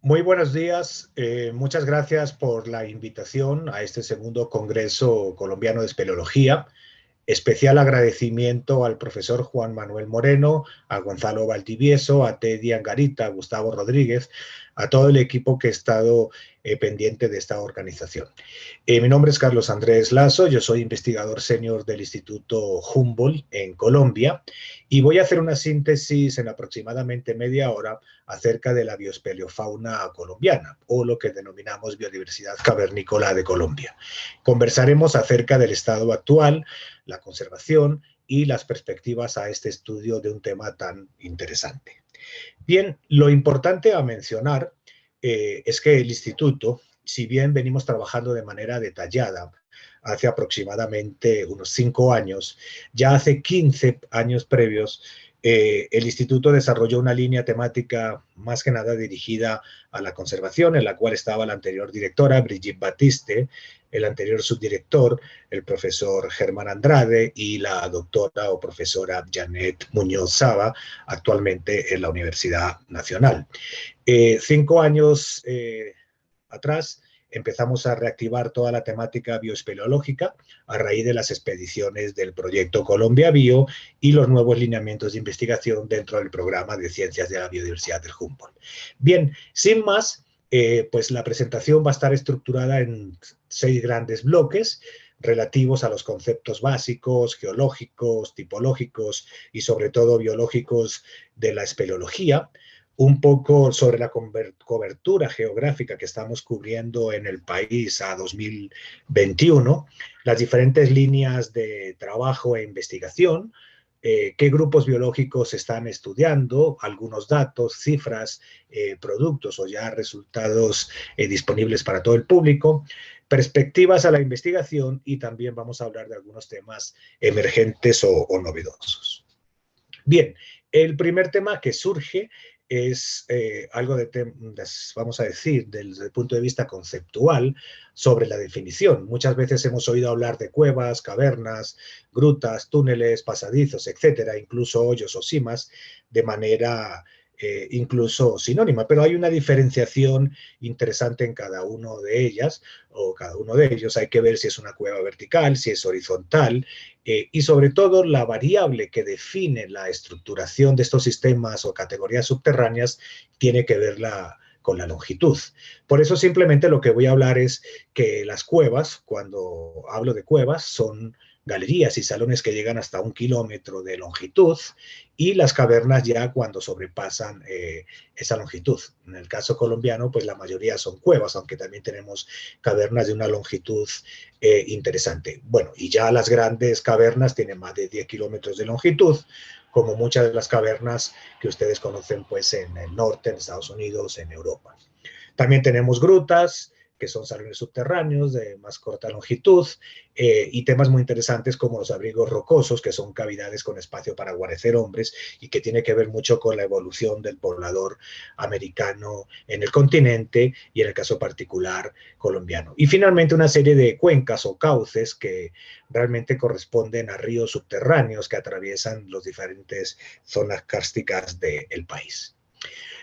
Muy buenos días. Muchas gracias por la invitación a este segundo Congreso Colombiano de Espeleología. Especial agradecimiento al profesor Juan Manuel Moreno, a Gonzalo Valdivieso, a Teddy Angarita, a Gustavo Rodríguez, a todo el equipo que ha estado pendiente de esta organización. Mi nombre es Carlos Andrés Lazo, yo soy investigador senior del Instituto Humboldt en Colombia y voy a hacer una síntesis en aproximadamente media hora acerca de la bioespeleofauna colombiana o lo que denominamos biodiversidad cavernícola de Colombia. Conversaremos acerca del estado actual, la conservación y las perspectivas a este estudio de un tema tan interesante. Bien, lo importante a mencionar es que el instituto, si bien venimos trabajando de manera detallada hace aproximadamente unos 5 años, ya hace 15 años previos, el instituto desarrolló una línea temática más que nada dirigida a la conservación, en la cual estaba la anterior directora, Brigitte Batiste, el anterior subdirector, el profesor Germán Andrade, y la doctora o profesora Janet Muñoz Saba, actualmente en la Universidad Nacional. 5 años atrás empezamos a reactivar toda la temática bioespeleológica a raíz de las expediciones del proyecto Colombia Bio y los nuevos lineamientos de investigación dentro del programa de Ciencias de la Biodiversidad del Humboldt. Bien, sin más, pues la presentación va a estar estructurada en 6 grandes bloques relativos a los conceptos básicos, geológicos, tipológicos y sobre todo biológicos de la espeleología, un poco sobre la cobertura geográfica que estamos cubriendo en el país a 2021, las diferentes líneas de trabajo e investigación, qué grupos biológicos se están estudiando, algunos datos, cifras, productos o ya resultados disponibles para todo el público, perspectivas a la investigación y también vamos a hablar de algunos temas emergentes o novedosos. Bien, el primer tema que surge es algo vamos a decir, desde el punto de vista conceptual sobre la definición. Muchas veces hemos oído hablar de cuevas, cavernas, grutas, túneles, pasadizos, etcétera, incluso hoyos o simas, de manera incluso sinónima, pero hay una diferenciación interesante en cada uno de ellas o cada uno de ellos. Hay que ver si es una cueva vertical, si es horizontal, y sobre todo la variable que define la estructuración de estos sistemas o categorías subterráneas tiene que ver con la longitud. Por eso simplemente lo que voy a hablar es que las cuevas, cuando hablo de cuevas, son galerías y salones que llegan hasta 1 kilómetro de longitud, y las cavernas ya cuando sobrepasan esa longitud. En el caso colombiano, pues la mayoría son cuevas, aunque también tenemos cavernas de una longitud interesante. Bueno, y ya las grandes cavernas tienen más de 10 kilómetros de longitud, como muchas de las cavernas que ustedes conocen pues en el norte, en Estados Unidos, en Europa. También tenemos grutas, que son salones subterráneos de más corta longitud, y temas muy interesantes como los abrigos rocosos, que son cavidades con espacio para guarecer hombres y que tiene que ver mucho con la evolución del poblador americano en el continente y en el caso particular colombiano. Y finalmente una serie de cuencas o cauces que realmente corresponden a ríos subterráneos que atraviesan las diferentes zonas kársticas del país.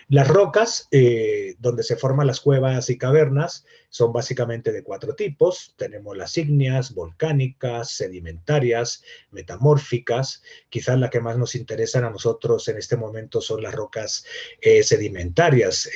Las rocas donde se forman las cuevas y cavernas son básicamente de 4 tipos. Tenemos las ígneas, volcánicas, sedimentarias, metamórficas. Quizás la que más nos interesan a nosotros en este momento son las rocas sedimentarias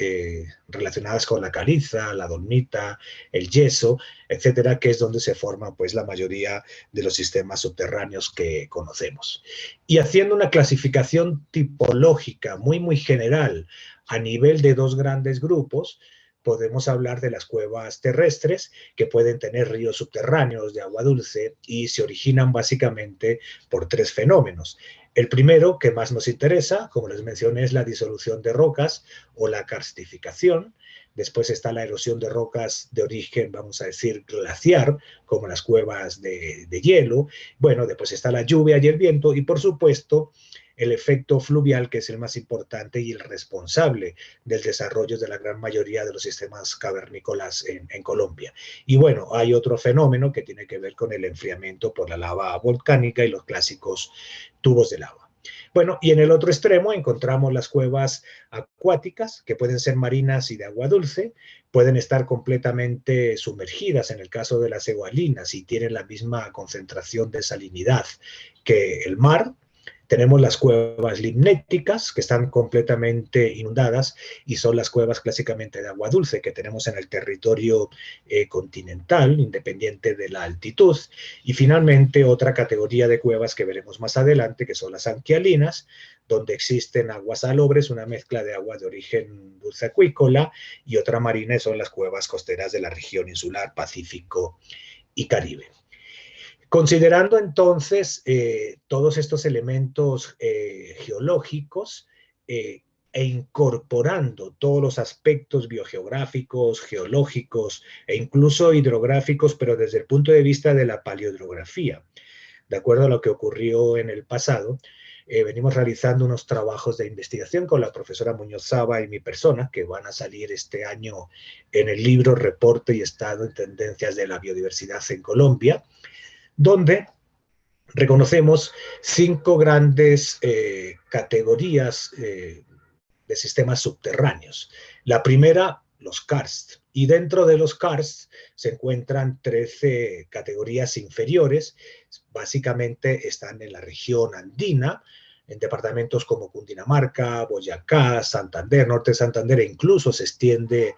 relacionadas con la caliza, la dolomita, el yeso, etcétera, que es donde se forma pues la mayoría de los sistemas subterráneos que conocemos. Y haciendo una clasificación tipológica muy general a nivel de 2 grandes grupos, podemos hablar de las cuevas terrestres, que pueden tener ríos subterráneos de agua dulce y se originan básicamente por 3 fenómenos. El primero, que más nos interesa, como les mencioné, es la disolución de rocas o la karstificación. Después está la erosión de rocas de origen, vamos a decir, glaciar, como las cuevas de hielo. Bueno, después está la lluvia y el viento, y por supuesto, el efecto fluvial, que es el más importante y el responsable del desarrollo de la gran mayoría de los sistemas cavernícolas en Colombia. Y bueno, hay otro fenómeno que tiene que ver con el enfriamiento por la lava volcánica y los clásicos tubos de lava. Bueno, y en el otro extremo encontramos las cuevas acuáticas, que pueden ser marinas y de agua dulce, pueden estar completamente sumergidas en el caso de las egualinas y tienen la misma concentración de salinidad que el mar. Tenemos las cuevas limnéticas, que están completamente inundadas y son las cuevas clásicamente de agua dulce que tenemos en el territorio continental, independiente de la altitud. Y finalmente, otra categoría de cuevas que veremos más adelante, que son las anquialinas, donde existen aguas salobres, una mezcla de agua de origen dulce acuícola, y otra marina, son las cuevas costeras de la región insular, Pacífico y Caribe. Considerando entonces todos estos elementos geológicos e incorporando todos los aspectos biogeográficos, geológicos e incluso hidrográficos, pero desde el punto de vista de la paleohidrografía, de acuerdo a lo que ocurrió en el pasado, venimos realizando unos trabajos de investigación con la profesora Muñoz Saba y mi persona, que van a salir este año en el libro Reporte y Estado en Tendencias de la Biodiversidad en Colombia, donde reconocemos 5 grandes categorías de sistemas subterráneos. La primera, los karst, y dentro de los karst se encuentran 13 categorías inferiores, básicamente están en la región andina, en departamentos como Cundinamarca, Boyacá, Santander, norte de Santander, e incluso se extiende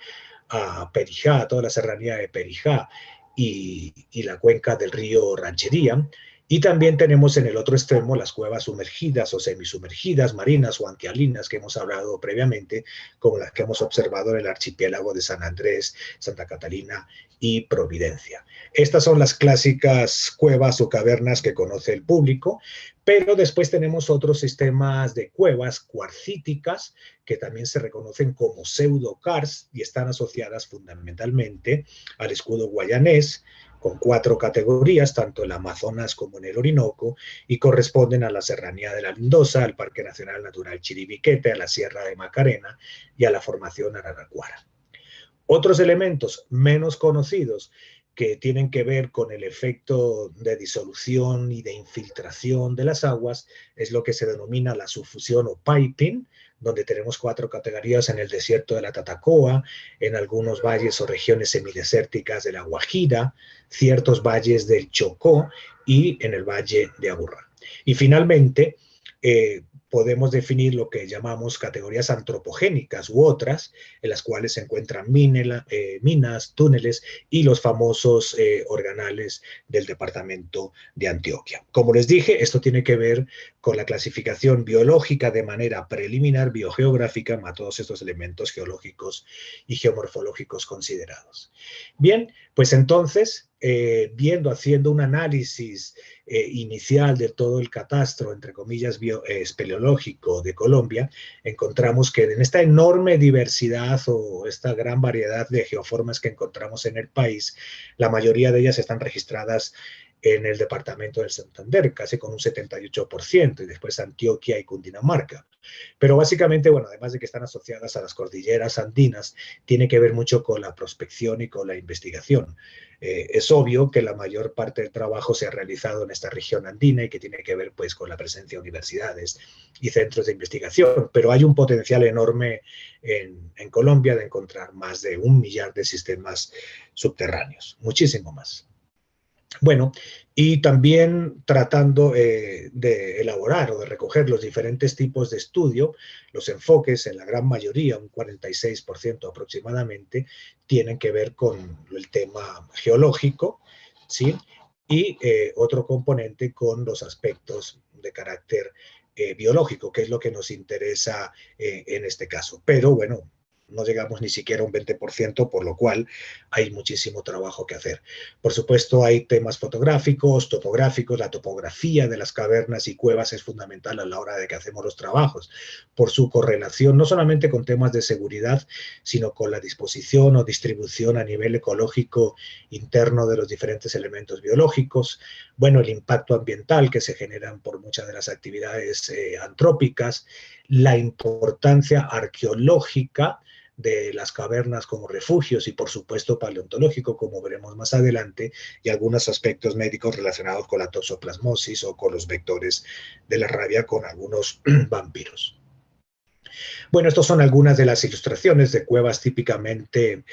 a Perijá, a toda la serranía de Perijá, y la cuenca del río Ranchería. Y también tenemos en el otro extremo las cuevas sumergidas o semisumergidas, marinas o anquialinas, que hemos hablado previamente, como las que hemos observado en el archipiélago de San Andrés, Santa Catalina y Providencia. Estas son las clásicas cuevas o cavernas que conoce el público, pero después tenemos otros sistemas de cuevas cuarcíticas que también se reconocen como pseudokarst y están asociadas fundamentalmente al escudo guayanés, con 4 categorías, tanto en el Amazonas como en el Orinoco, y corresponden a la Serranía de la Lindosa, al Parque Nacional Natural Chiribiquete, a la Sierra de Macarena y a la Formación Araraquara. Otros elementos menos conocidos que tienen que ver con el efecto de disolución y de infiltración de las aguas es lo que se denomina la subfusión o piping, donde tenemos 4 categorías en el desierto de la Tatacoa, en algunos valles o regiones semidesérticas de la Guajira, ciertos valles del Chocó y en el valle de Aburrá. Y finalmente, podemos definir lo que llamamos categorías antropogénicas u otras, en las cuales se encuentran minas, túneles y los famosos organales del departamento de Antioquia. Como les dije, esto tiene que ver con la clasificación biológica de manera preliminar, biogeográfica, a todos estos elementos geológicos y geomorfológicos considerados. Bien, pues entonces, haciendo un análisis inicial de todo el catastro, entre comillas, espeleológico de Colombia, encontramos que en esta enorme diversidad o esta gran variedad de geoformas que encontramos en el país, la mayoría de ellas están registradas en el departamento del Santander, casi con un 78%, y después Antioquia y Cundinamarca. Pero básicamente, bueno, además de que están asociadas a las cordilleras andinas, tiene que ver mucho con la prospección y con la investigación. Es obvio que la mayor parte del trabajo se ha realizado en esta región andina y que tiene que ver pues con la presencia de universidades y centros de investigación, pero hay un potencial enorme en Colombia de encontrar más de 1 millar de sistemas subterráneos, muchísimo más. Bueno, y también tratando de elaborar o de recoger los diferentes tipos de estudio, los enfoques en la gran mayoría, un 46% aproximadamente, tienen que ver con el tema geológico, ¿sí? Y otro componente con los aspectos de carácter biológico, que es lo que nos interesa en este caso. Pero bueno, no llegamos ni siquiera a un 20%, por lo cual hay muchísimo trabajo que hacer. Por supuesto, hay temas fotográficos, topográficos, la topografía de las cavernas y cuevas es fundamental a la hora de que hacemos los trabajos, por su correlación no solamente con temas de seguridad, sino con la disposición o distribución a nivel ecológico interno de los diferentes elementos biológicos, bueno, el impacto ambiental que se generan por muchas de las actividades antrópicas, la importancia arqueológica de las cavernas como refugios y por supuesto paleontológico, como veremos más adelante, y algunos aspectos médicos relacionados con la toxoplasmosis o con los vectores de la rabia con algunos vampiros. Bueno, estas son algunas de las ilustraciones de cuevas típicamente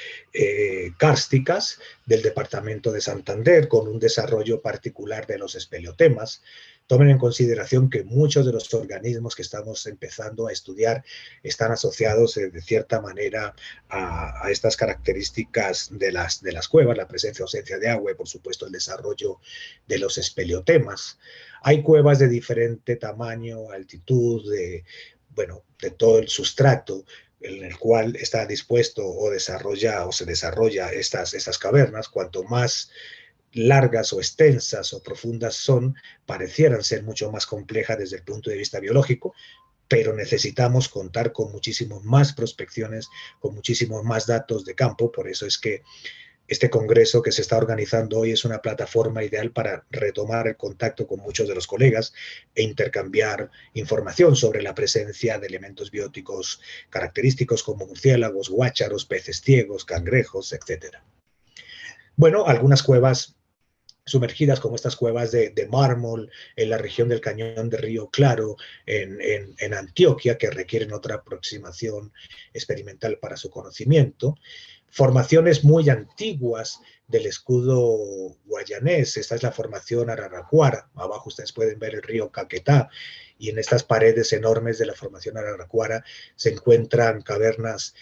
kársticas del departamento de Santander, con un desarrollo particular de los espeleotemas. Tomen en consideración que muchos de los organismos que estamos empezando a estudiar están asociados de cierta manera a estas características de las cuevas, la presencia o ausencia de agua y por supuesto el desarrollo de los espeleotemas. Hay cuevas de diferente tamaño, altitud, de todo el sustrato en el cual está dispuesto o se desarrolla estas cavernas. Cuanto más largas o extensas o profundas son, parecieran ser mucho más complejas desde el punto de vista biológico, pero necesitamos contar con muchísimas más prospecciones, con muchísimos más datos de campo. Por eso es que este congreso que se está organizando hoy es una plataforma ideal para retomar el contacto con muchos de los colegas e intercambiar información sobre la presencia de elementos bióticos característicos como murciélagos, guácharos, peces ciegos, cangrejos, etc. Bueno, algunas cuevas sumergidas, como estas cuevas de mármol en la región del Cañón de Río Claro, en Antioquia, que requieren otra aproximación experimental para su conocimiento. Formaciones muy antiguas del escudo guayanés. Esta es la formación Araraquara. Abajo ustedes pueden ver el río Caquetá, y en estas paredes enormes de la formación Araraquara se encuentran cavernas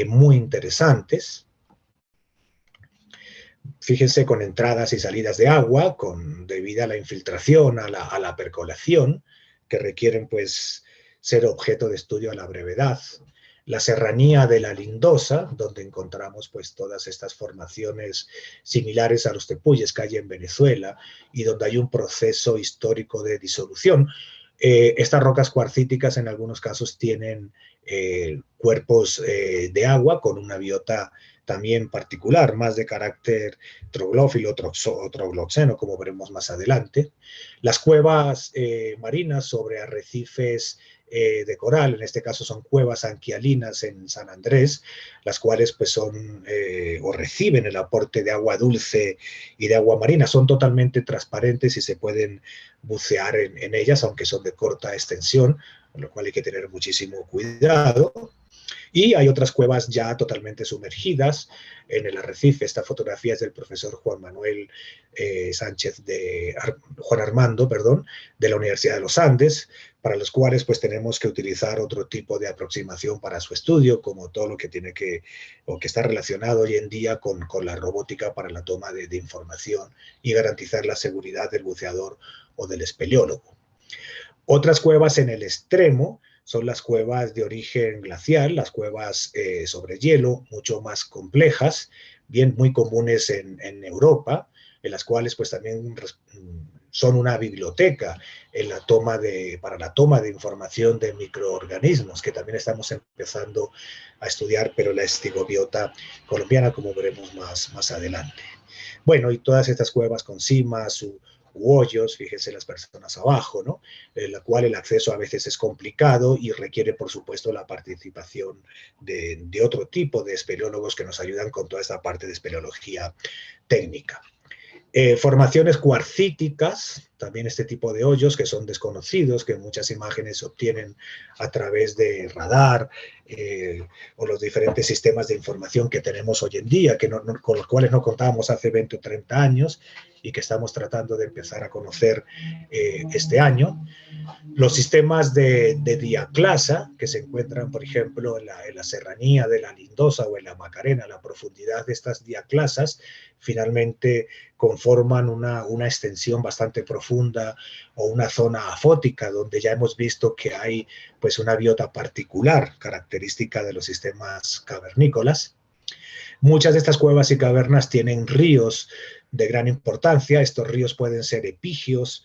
muy interesantes. Fíjense, con entradas y salidas de agua, debido a la infiltración, a la percolación, que requieren pues ser objeto de estudio a la brevedad. La serranía de la Lindosa, donde encontramos pues todas estas formaciones similares a los tepuyes que hay en Venezuela y donde hay un proceso histórico de disolución. Estas rocas cuarcíticas en algunos casos tienen cuerpos de agua con una biota también particular, más de carácter troglófilo o trogloxeno, como veremos más adelante. Las cuevas marinas sobre arrecifes de coral, en este caso son cuevas anquialinas en San Andrés, las cuales pues son o reciben el aporte de agua dulce y de agua marina, son totalmente transparentes y se pueden bucear en ellas, aunque son de corta extensión, con lo cual hay que tener muchísimo cuidado. Y hay otras cuevas ya totalmente sumergidas en el arrecife. Esta fotografía es del profesor Juan Armando, de la Universidad de los Andes, para los cuales pues tenemos que utilizar otro tipo de aproximación para su estudio, como todo lo que tiene que está relacionado hoy en día con la robótica para la toma de información y garantizar la seguridad del buceador o del espeleólogo. Otras cuevas en el extremo son las cuevas de origen glacial, las cuevas sobre hielo, mucho más complejas, muy comunes en Europa, en las cuales pues también son una biblioteca para la toma de información de microorganismos, que también estamos empezando a estudiar, pero la estigobiota colombiana, como veremos más adelante. Bueno, y todas estas cuevas con cimas u hoyos, fíjense las personas abajo, ¿no? En la cual el acceso a veces es complicado y requiere, por supuesto, la participación de otro tipo de espeleólogos que nos ayudan con toda esta parte de espeleología técnica. Formaciones cuarcíticas, también este tipo de hoyos que son desconocidos, que muchas imágenes se obtienen a través de radar o los diferentes sistemas de información que tenemos hoy en día, con los cuales no contábamos hace 20 o 30 años y que estamos tratando de empezar a conocer este año. Los sistemas de diaclasa que se encuentran, por ejemplo, en la serranía de la Lindosa o en la Macarena, la profundidad de estas diaclasas finalmente conforman una extensión bastante profunda o una zona afótica donde ya hemos visto que hay pues una biota particular característica de los sistemas cavernícolas. Muchas de estas cuevas y cavernas tienen ríos de gran importancia. Estos ríos pueden ser epigios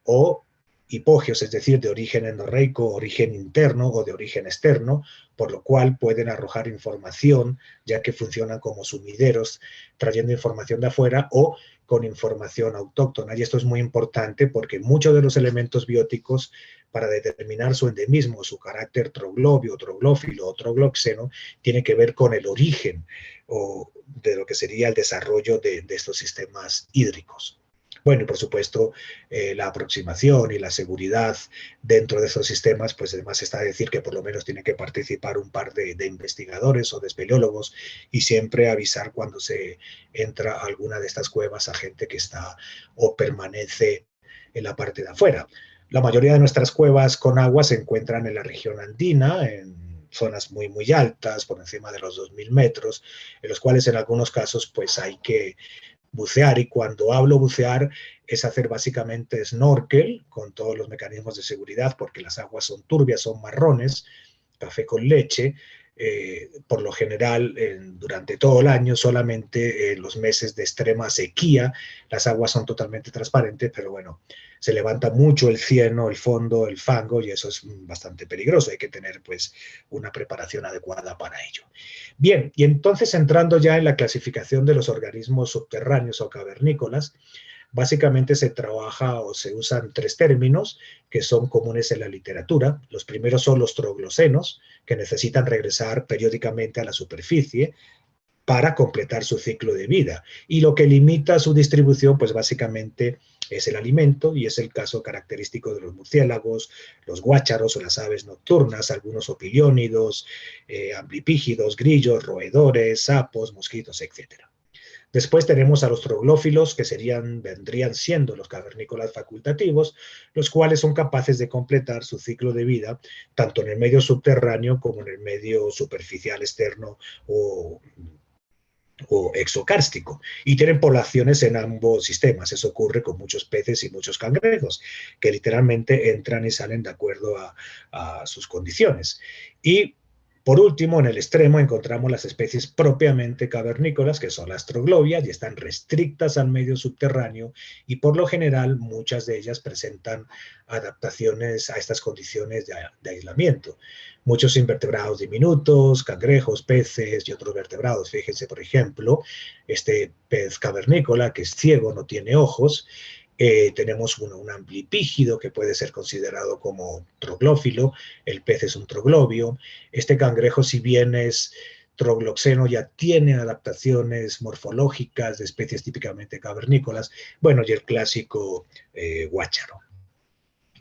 o hipógeos, es decir, de origen endorreico, origen interno o de origen externo, por lo cual pueden arrojar información, ya que funcionan como sumideros, trayendo información de afuera o con información autóctona. Y esto es muy importante porque muchos de los elementos bióticos, para determinar su endemismo, su carácter troglobio, troglófilo o trogloxeno, tiene que ver con el origen o de lo que sería el desarrollo de estos sistemas hídricos. Bueno, y por supuesto, la aproximación y la seguridad dentro de esos sistemas, pues además está a decir que por lo menos tiene que participar un par de investigadores o de espeleólogos y siempre avisar cuando se entra a alguna de estas cuevas a gente que está o permanece en la parte de afuera. La mayoría de nuestras cuevas con agua se encuentran en la región andina, en zonas muy, muy altas, por encima de los 2000 metros, en los cuales en algunos casos pues hay que bucear, y cuando hablo bucear es hacer básicamente snorkel con todos los mecanismos de seguridad porque las aguas son turbias, son marrones, café con leche. Por lo general, durante todo el año, solamente en los meses de extrema sequía, las aguas son totalmente transparentes, pero bueno, se levanta mucho el cieno, el fondo, el fango, y eso es bastante peligroso. Hay que tener pues una preparación adecuada para ello. Bien, y entonces entrando ya en la clasificación de los organismos subterráneos o cavernícolas, básicamente se trabaja o se usan tres términos que son comunes en la literatura. Los primeros son los troglosenos, que necesitan regresar periódicamente a la superficie para completar su ciclo de vida. Y lo que limita su distribución, pues básicamente es el alimento, y es el caso característico de los murciélagos, los guácharos o las aves nocturnas, algunos opiliónidos, amblipígidos, grillos, roedores, sapos, mosquitos, etcétera. Después tenemos a los troglófilos, que vendrían siendo los cavernícolas facultativos, los cuales son capaces de completar su ciclo de vida tanto en el medio subterráneo como en el medio superficial externo o exocárstico, y tienen poblaciones en ambos sistemas. Eso ocurre con muchos peces y muchos cangrejos, que literalmente entran y salen de acuerdo a sus condiciones. Y por último, en el extremo encontramos las especies propiamente cavernícolas, que son las troglobias, y están restrictas al medio subterráneo, y por lo general muchas de ellas presentan adaptaciones a estas condiciones de aislamiento. Muchos invertebrados diminutos, cangrejos, peces y otros vertebrados. Fíjense, por ejemplo, este pez cavernícola que es ciego, no tiene ojos. Tenemos un amblipígido que puede ser considerado como troglófilo. El pez es un troglobio. Este cangrejo, si bien es trogloxeno, ya tiene adaptaciones morfológicas de especies típicamente cavernícolas. Bueno, y el clásico guácharo.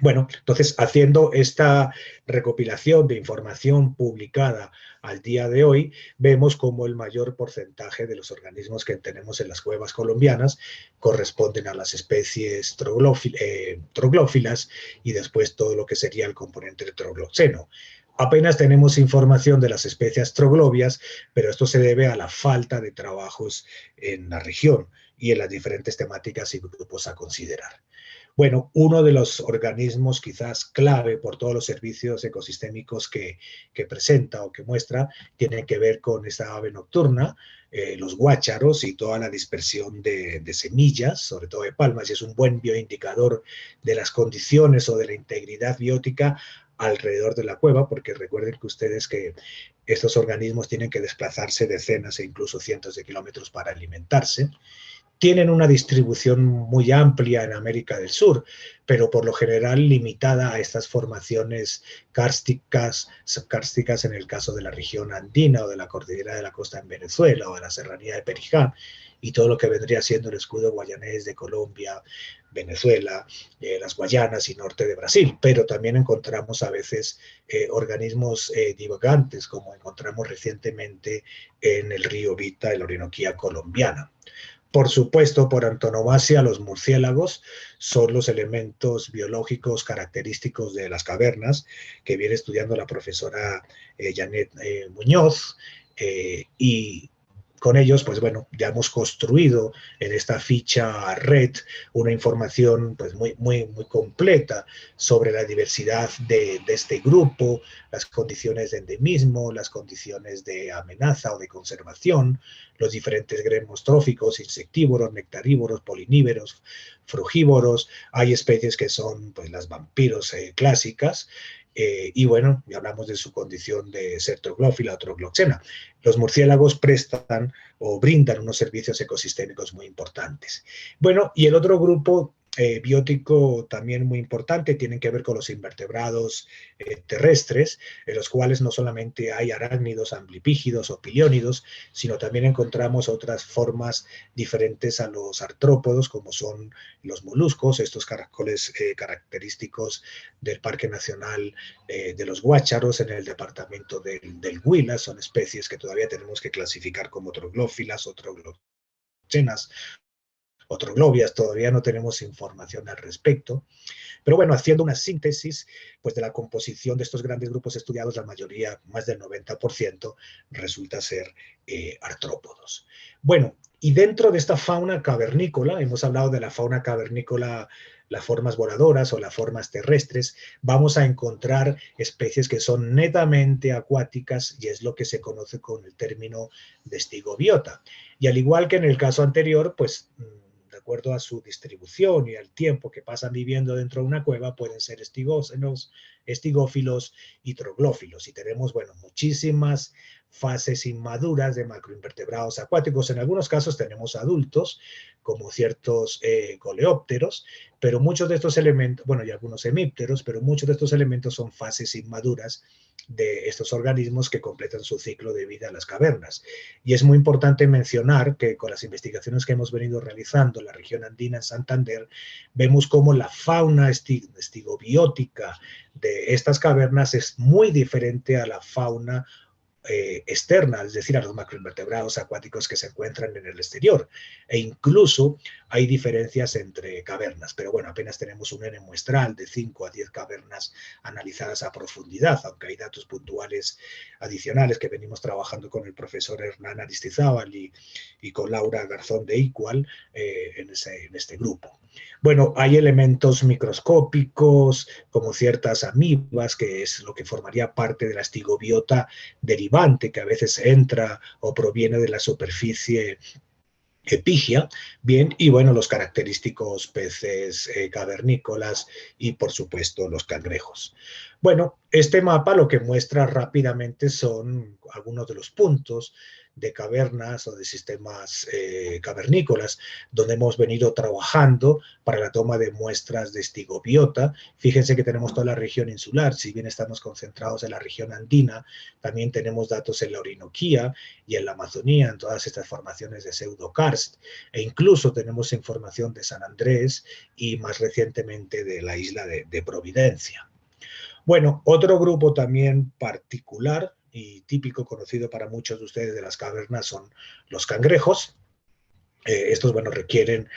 Bueno, entonces, haciendo esta recopilación de información publicada al día de hoy, vemos cómo el mayor porcentaje de los organismos que tenemos en las cuevas colombianas corresponden a las especies troglófilas, y después todo lo que sería el componente de trogloxeno. Apenas tenemos información de las especies troglobias, pero esto se debe a la falta de trabajos en la región y en las diferentes temáticas y grupos a considerar. Bueno, uno de los organismos quizás clave por todos los servicios ecosistémicos que presenta o que muestra tiene que ver con esta ave nocturna, los guácharos y toda la dispersión de semillas, sobre todo de palmas, y es un buen bioindicador de las condiciones o de la integridad biótica alrededor de la cueva, porque recuerden que ustedes que estos organismos tienen que desplazarse decenas e incluso cientos de kilómetros para alimentarse. Tienen una distribución muy amplia en América del Sur, pero por lo general limitada a estas formaciones kársticas, subkársticas en el caso de la región andina o de la cordillera de la costa en Venezuela o de la serranía de Perijá, y todo lo que vendría siendo el escudo guayanés de Colombia, Venezuela, las Guayanas y norte de Brasil. Pero también encontramos a veces organismos divagantes, como encontramos recientemente en el río Vita, en la Orinoquía colombiana. Por supuesto, por antonomasia, los murciélagos son los elementos biológicos característicos de las cavernas, que viene estudiando la profesora Janet Muñoz, y con ellos, pues bueno, ya hemos construido en esta ficha red una información pues muy completa sobre la diversidad de este grupo, las condiciones de endemismo, las condiciones de amenaza o de conservación, los diferentes gremos tróficos, insectívoros, nectarívoros, polinívoros, frugívoros. Hay especies que son pues las vampiros clásicas, y bueno, ya hablamos de su condición de ser troglófila o trogloxena. Los murciélagos prestan o brindan unos servicios ecosistémicos muy importantes. Bueno, y el otro grupo biótico también muy importante tienen que ver con los invertebrados terrestres, en los cuales no solamente hay arácnidos, amblipígidos o piliónidos, sino también encontramos otras formas diferentes a los artrópodos, como son los moluscos, estos caracoles característicos del Parque Nacional de los Guácharos en el departamento del Huila. Son especies que todavía tenemos que clasificar como troglófilas o trogloxenas o troglobias, todavía no tenemos información al respecto. Pero bueno, haciendo una síntesis pues, de la composición de estos grandes grupos estudiados, la mayoría, más del 90%, resulta ser artrópodos. Bueno, y dentro de esta fauna cavernícola, hemos hablado de la fauna cavernícola, las formas voladoras o las formas terrestres, vamos a encontrar especies que son netamente acuáticas y es lo que se conoce con el término de estigobiota. Y al igual que en el caso anterior, pues de acuerdo a su distribución y al tiempo que pasan viviendo dentro de una cueva, pueden ser estigócenos, estigófilos y troglófilos. Y tenemos, bueno, muchísimas fases inmaduras de macroinvertebrados acuáticos. En algunos casos tenemos adultos, como ciertos coleópteros, pero muchos de estos elementos, bueno, y algunos hemípteros, pero muchos de estos elementos son fases inmaduras de estos organismos que completan su ciclo de vida en las cavernas. Y es muy importante mencionar que con las investigaciones que hemos venido realizando en la región andina, en Santander, vemos cómo la fauna estigobiótica de estas cavernas es muy diferente a la fauna externa, es decir, a los macroinvertebrados acuáticos que se encuentran en el exterior. E incluso hay diferencias entre cavernas, pero bueno, apenas tenemos un N muestral de 5 a 10 cavernas analizadas a profundidad, aunque hay datos puntuales adicionales que venimos trabajando con el profesor Hernán Aristizábal y con Laura Garzón de Equal en este grupo. Bueno, hay elementos microscópicos como ciertas amibas, que es lo que formaría parte de la estigobiota derivante que a veces entra o proviene de la superficie epígea, bien, y bueno, los característicos peces cavernícolas y por supuesto los cangrejos. Bueno, este mapa lo que muestra rápidamente son algunos de los puntos de cavernas o de sistemas cavernícolas donde hemos venido trabajando para la toma de muestras de estigobiota. Fíjense que tenemos toda la región insular, si bien estamos concentrados en la región andina, también tenemos datos en la Orinoquía y en la Amazonía, en todas estas formaciones de pseudokarst, e incluso tenemos información de San Andrés y más recientemente de la isla de Providencia. Bueno, otro grupo también particular y típico, conocido para muchos de ustedes de las cavernas, son los cangrejos. Estos, bueno, requieren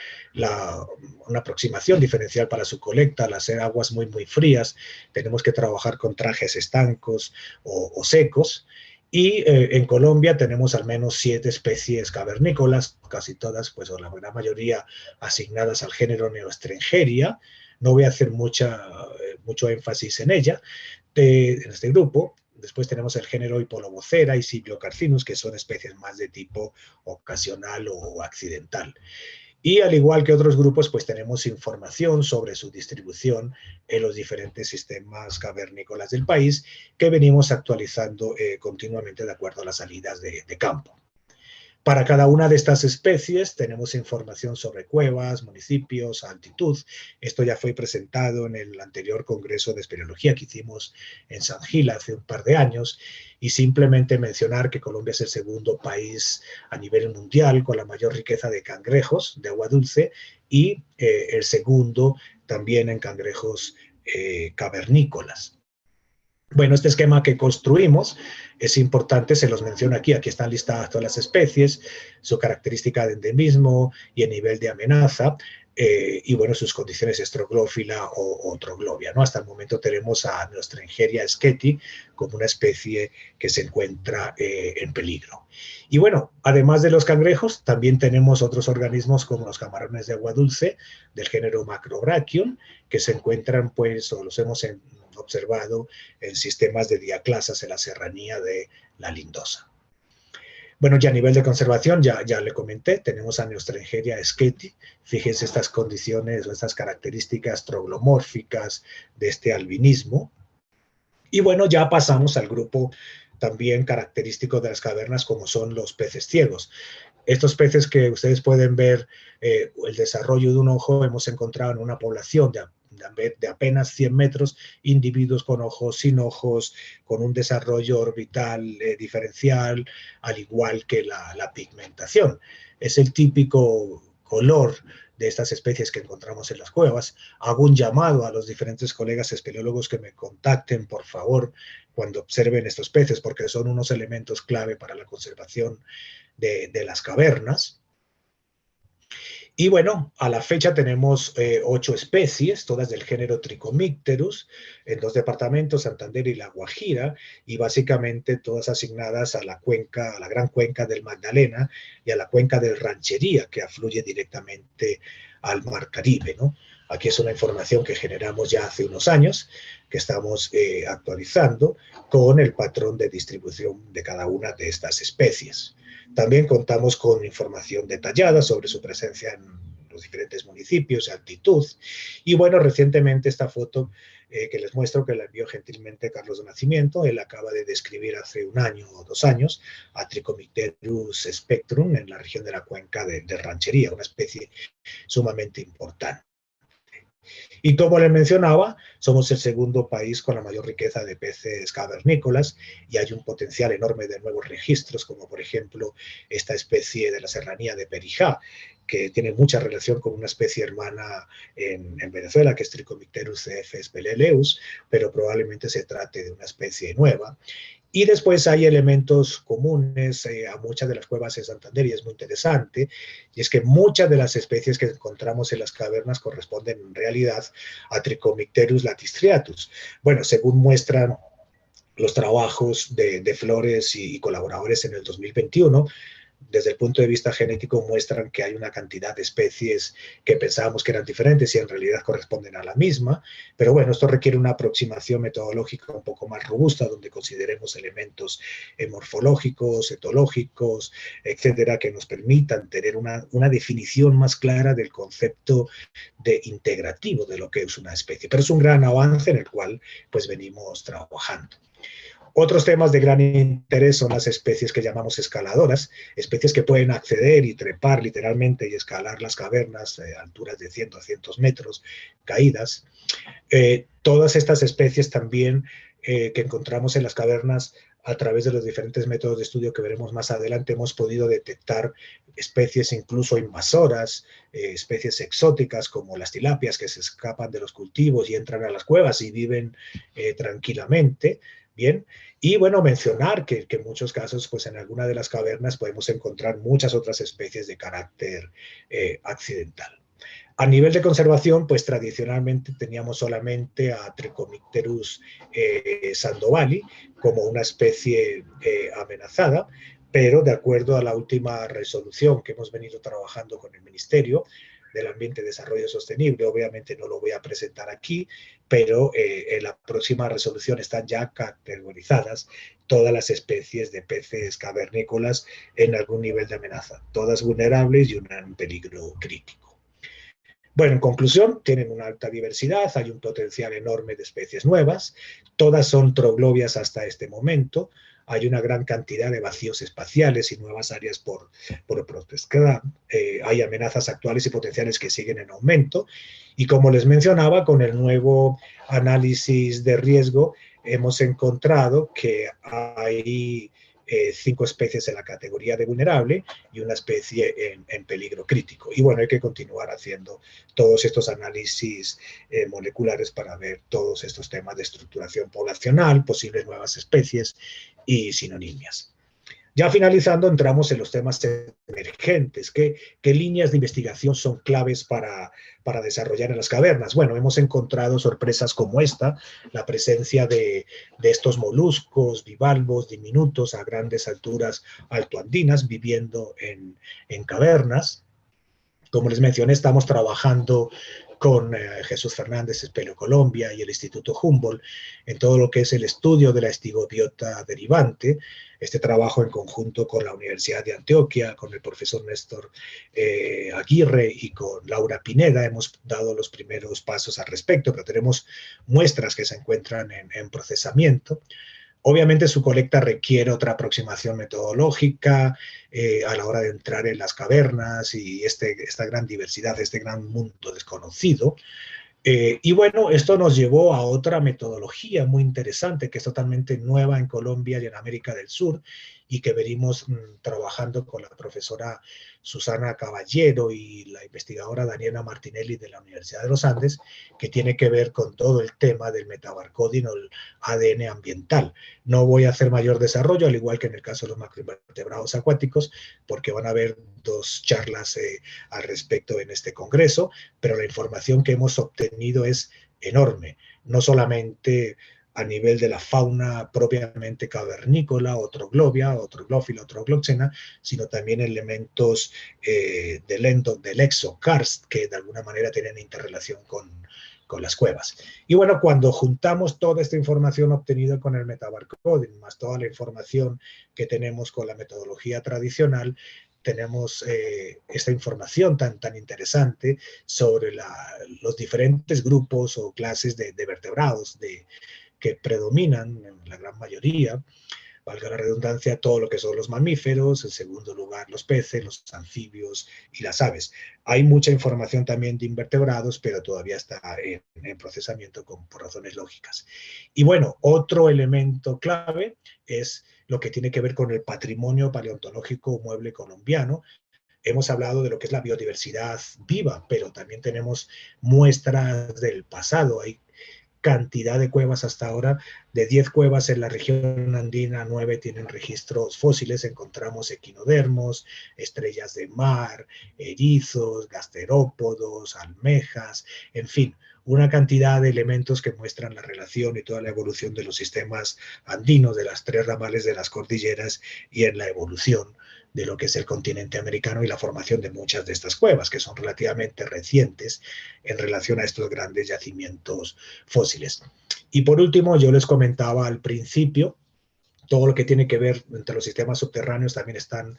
una aproximación diferencial para su colecta. Al ser aguas muy frías, tenemos que trabajar con trajes estancos o secos. Y en Colombia tenemos al menos 7 especies cavernícolas, casi todas, pues o la gran mayoría asignadas al género Neostrengeria. No voy a hacer mucho énfasis en ella, en este grupo. Después tenemos el género Hipolobocera y Cyclocarcinus, que son especies más de tipo ocasional o accidental. Y al igual que otros grupos, pues tenemos información sobre su distribución en los diferentes sistemas cavernícolas del país que venimos actualizando continuamente de acuerdo a las salidas de campo. Para cada una de estas especies tenemos información sobre cuevas, municipios, altitud. Esto ya fue presentado en el anterior Congreso de Espeleología que hicimos en San Gil hace un par de años. Y simplemente mencionar que Colombia es el segundo país a nivel mundial con la mayor riqueza de cangrejos de agua dulce y el segundo también en cangrejos cavernícolas. Bueno, este esquema que construimos es importante, se los menciono aquí, aquí están listadas todas las especies, su característica de endemismo y el nivel de amenaza, y bueno, sus condiciones estroglófila o troglobia, ¿no? Hasta el momento tenemos a Neostrengeria sketi como una especie que se encuentra en peligro. Y bueno, además de los cangrejos, también tenemos otros organismos como los camarones de agua dulce del género Macrobrachion, que se encuentran, pues, o los hemos observado en sistemas de diaclasas en la serranía de la Lindosa. Bueno, ya a nivel de conservación, ya le comenté, tenemos a Neostrengeria sketi. Fíjense estas condiciones o estas características troglomórficas de este albinismo. Y bueno, ya pasamos al grupo también característico de las cavernas, como son los peces ciegos. Estos peces que ustedes pueden ver, el desarrollo de un ojo, hemos encontrado en una población de apenas 100 metros, individuos con ojos, sin ojos, con un desarrollo orbital diferencial, al igual que la pigmentación. Es el típico color de estas especies que encontramos en las cuevas. Hago un llamado a los diferentes colegas espeleólogos que me contacten, por favor, cuando observen estos peces, porque son unos elementos clave para la conservación de las cavernas. Y bueno, a la fecha tenemos 8 especies, todas del género Trichomicterus, en 2 departamentos, Santander y La Guajira, y básicamente todas asignadas a la cuenca, a la gran cuenca del Magdalena y a la cuenca del Ranchería, que afluye directamente al Mar Caribe, ¿no? Aquí es una información que generamos ya hace unos años, que estamos actualizando con el patrón de distribución de cada una de estas especies. También contamos con información detallada sobre su presencia en los diferentes municipios, altitud. Y bueno, recientemente esta foto que les muestro, que la envió gentilmente Carlos de Nacimiento, él acaba de describir hace 1 año o 2 años a Trichomicterus spectrum en la región de la cuenca de Ranchería, una especie sumamente importante. Y como les mencionaba, somos el segundo país con la mayor riqueza de peces cavernícolas y hay un potencial enorme de nuevos registros, como por ejemplo esta especie de la serranía de Perijá, que tiene mucha relación con una especie hermana en Venezuela, que es Trichomicterus cf speleleus, pero probablemente se trate de una especie nueva. Y después hay elementos comunes a muchas de las cuevas de Santander, y es muy interesante, y es que muchas de las especies que encontramos en las cavernas corresponden en realidad a Trichomicterus latistriatus. Bueno, según muestran los trabajos de Flores y colaboradores en el 2021, desde el punto de vista genético muestran que hay una cantidad de especies que pensábamos que eran diferentes y en realidad corresponden a la misma, pero bueno, esto requiere una aproximación metodológica un poco más robusta, donde consideremos elementos morfológicos, etológicos, etcétera, que nos permitan tener una definición más clara del concepto de integrativo de lo que es una especie. Pero es un gran avance en el cual pues venimos trabajando. Otros temas de gran interés son las especies que llamamos escaladoras, especies que pueden acceder y trepar literalmente y escalar las cavernas a alturas de 100, 200 metros, caídas. Todas estas especies también que encontramos en las cavernas, a través de los diferentes métodos de estudio que veremos más adelante, hemos podido detectar especies incluso invasoras, especies exóticas como las tilapias, que se escapan de los cultivos y entran a las cuevas y viven tranquilamente. Bien, y bueno, mencionar que en muchos casos, pues en alguna de las cavernas podemos encontrar muchas otras especies de carácter accidental. A nivel de conservación, pues tradicionalmente teníamos solamente a Trichomicterus sandovali como una especie amenazada, pero de acuerdo a la última resolución que hemos venido trabajando con el Ministerio del Ambiente y Desarrollo Sostenible, obviamente no lo voy a presentar aquí, pero en la próxima resolución están ya categorizadas todas las especies de peces cavernícolas en algún nivel de amenaza, todas vulnerables y una en peligro crítico. Bueno, en conclusión, tienen una alta diversidad, hay un potencial enorme de especies nuevas, todas son troglobias hasta este momento, hay una gran cantidad de vacíos espaciales y nuevas áreas por prospectar, hay amenazas actuales y potenciales que siguen en aumento, y como les mencionaba, con el nuevo análisis de riesgo hemos encontrado que hay 5 especies en la categoría de vulnerable y una especie en peligro crítico. Y bueno, hay que continuar haciendo todos estos análisis moleculares para ver todos estos temas de estructuración poblacional, posibles nuevas especies y sinonimias. Ya finalizando, entramos en los temas emergentes. ¿Qué líneas de investigación son claves para desarrollar en las cavernas? Bueno, hemos encontrado sorpresas como esta, la presencia de estos moluscos, bivalvos, diminutos a grandes alturas altoandinas viviendo en cavernas. Como les mencioné, estamos trabajando con Jesús Fernández, Espelio Colombia y el Instituto Humboldt en todo lo que es el estudio de la estigobiota derivante. Este trabajo en conjunto con la Universidad de Antioquia, con el profesor Néstor Aguirre y con Laura Pineda, hemos dado los primeros pasos al respecto, pero tenemos muestras que se encuentran en procesamiento. Obviamente su colecta requiere otra aproximación metodológica a la hora de entrar en las cavernas y esta gran diversidad, este gran mundo desconocido. Y bueno, esto nos llevó a otra metodología muy interesante que es totalmente nueva en Colombia y en América del Sur y que venimos trabajando con la profesora Susana Caballero y la investigadora Daniela Martinelli de la Universidad de los Andes, que tiene que ver con todo el tema del metabarcoding o el ADN ambiental. No voy a hacer mayor desarrollo, al igual que en el caso de los macroinvertebrados acuáticos, porque van a haber 2 charlas al respecto en este congreso, pero la información que hemos obtenido es enorme, no solamente a nivel de la fauna propiamente cavernícola, troglófila, troglóxena, sino también elementos del exokarst que de alguna manera tienen interrelación con las cuevas. Y bueno, cuando juntamos toda esta información obtenida con el metabarcoding, más toda la información que tenemos con la metodología tradicional, tenemos esta información tan interesante sobre los diferentes grupos o clases de vertebrados que predominan en la gran mayoría, valga la redundancia, todo lo que son los mamíferos, en segundo lugar los peces, los anfibios y las aves. Hay mucha información también de invertebrados, pero todavía está en procesamiento por razones lógicas. Y bueno, otro elemento clave es lo que tiene que ver con el patrimonio paleontológico mueble colombiano. Hemos hablado de lo que es la biodiversidad viva, pero también tenemos muestras del pasado. Hay cantidad de cuevas hasta ahora. De 10 cuevas en la región andina, 9 tienen registros fósiles. Encontramos equinodermos, estrellas de mar, erizos, gasterópodos, almejas, en fin, una cantidad de elementos que muestran la relación y toda la evolución de los sistemas andinos, de las 3 ramales de las cordilleras y en la evolución de lo que es el continente americano y la formación de muchas de estas cuevas, que son relativamente recientes en relación a estos grandes yacimientos fósiles. Y por último, yo les comentaba al principio, todo lo que tiene que ver entre los sistemas subterráneos también están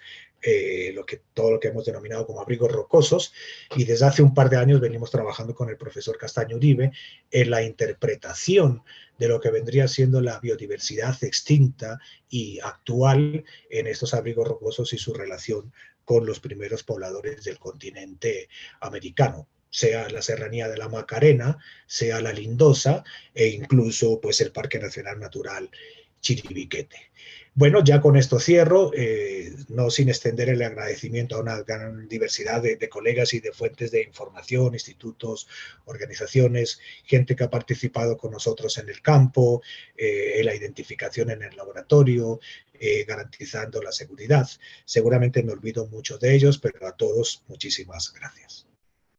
todo lo que hemos denominado como abrigos rocosos, y desde hace un par de años venimos trabajando con el profesor Castaño Uribe en la interpretación de lo que vendría siendo la biodiversidad extinta y actual en estos abrigos rocosos y su relación con los primeros pobladores del continente americano, sea la Serranía de la Macarena, sea la Lindosa e incluso pues el Parque Nacional Natural Chiribiquete. Bueno, ya con esto cierro, no sin extender el agradecimiento a una gran diversidad de colegas y de fuentes de información, institutos, organizaciones, gente que ha participado con nosotros en el campo, en la identificación en el laboratorio, garantizando la seguridad. Seguramente me olvido mucho de ellos, pero a todos muchísimas gracias.